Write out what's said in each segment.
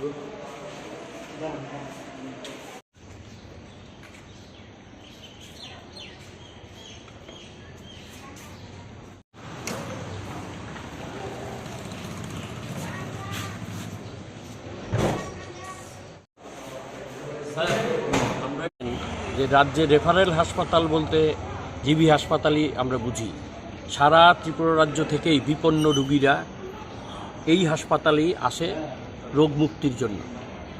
আমরা যে রাজ্যে রেফারেল হাসপাতাল বলতে জিবি হাসপাতালই আমরা বুঝি। সারা ত্রিপুরা রাজ্য থেকেই বিপন্ন রোগীরা এই হাসপাতালেই আসে রোগ মুক্তির জন্য,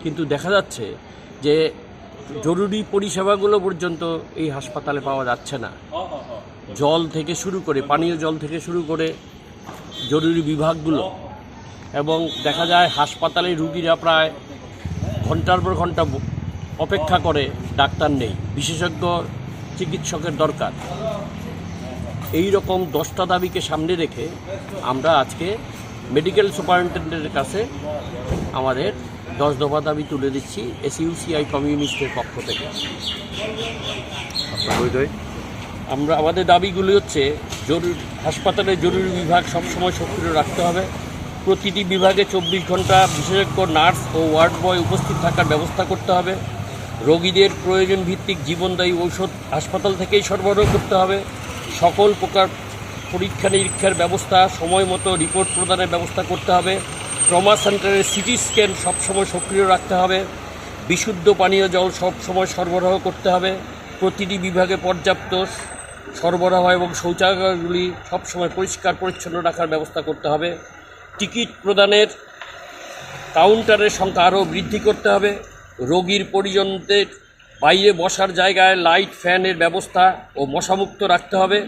কিন্তু দেখা যাচ্ছে যে জরুরি পরিষেবাগুলো পর্যন্ত এই হাসপাতালে পাওয়া যাচ্ছে না। জল থেকে শুরু করে, পানীয় জল থেকে শুরু করে জরুরি বিভাগগুলো, এবং দেখা যায় হাসপাতালে রুগীরা প্রায় ঘন্টার পর ঘন্টা অপেক্ষা করে, ডাক্তার নেই, বিশেষজ্ঞ চিকিৎসকের দরকার। এই রকম 10টা দাবিকে সামনে রেখে আমরা আজকে মেডিকেল সুপারিনটেন্ডেন্টের কাছে আমাদের 10 দফা দাবি তুলে দিচ্ছি এসইউসিআই কমিউনিস্টের পক্ষ থেকে। আমরা আমাদের দাবিগুলি হচ্ছে হাসপাতালের জরুরি বিভাগ সবসময় সক্রিয় রাখতে হবে। প্রতিটি বিভাগে 24 ঘন্টা বিশেষজ্ঞ নার্স ও ওয়ার্ড বয় উপস্থিত থাকার ব্যবস্থা করতে হবে। রোগীদের প্রয়োজন ভিত্তিক জীবনদায়ী ঔষধ হাসপাতাল থেকেই সরবরাহ করতে হবে। সকল প্রকার পরীক্ষা নিরীক্ষার ব্যবস্থা, সময় মতো রিপোর্ট প্রদানের ব্যবস্থা করতে হবে। ট্রমা সেন্টারের সিটি স্ক্যান সবসময় সক্রিয় রাখতে হবে। বিশুদ্ধ পানীয় জল সবসময় সরবরাহ করতে হবে। প্রতিটি বিভাগে পর্যাপ্ত সরবরাহ এবং শৌচাগারগুলি সবসময় পরিষ্কার পরিচ্ছন্ন রাখার ব্যবস্থা করতে হবে। টিকিট প্রদানের কাউন্টারের সংখ্যা আরও বৃদ্ধি করতে হবে। রোগীর পরিজনদের বাইরে বসার জায়গায় লাইট, ফ্যানের ব্যবস্থা ও মশামুক্ত রাখতে হবে।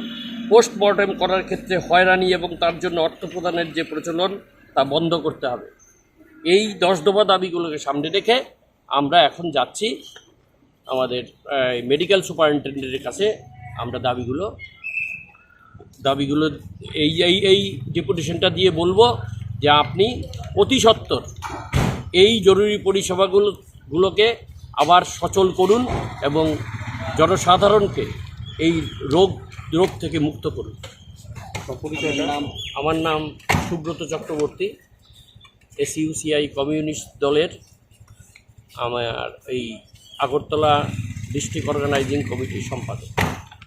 পোস্টমর্টেম করার ক্ষেত্রে হয়রানি এবং তার জন্য অর্থ প্রদানের যে প্রচলন তা বন্ধ করতে হবে। এই 10 দফা দাবিগুলোকে সামনে রেখে আমরা এখন যাচ্ছি আমাদের মেডিকেল সুপারিনটেন্ডেন্টের কাছে। আমরা দাবিগুলো এই ডেপুটেশনটা দিয়ে বলবো যে আপনি অতি সত্বর এই জরুরি পরিষেবাগুলোকে আবার সচল করুন এবং জনসাধারণকে এই রোগ থেকে মুক্ত করুন। আমার নাম সুব্রত চক্রবর্তী, এসইউসিআই কমিউনিস্ট দলের আমার এই আগরতলা ডিস্ট্রিক্ট অর্গানাইজিং কমিটির সম্পাদক।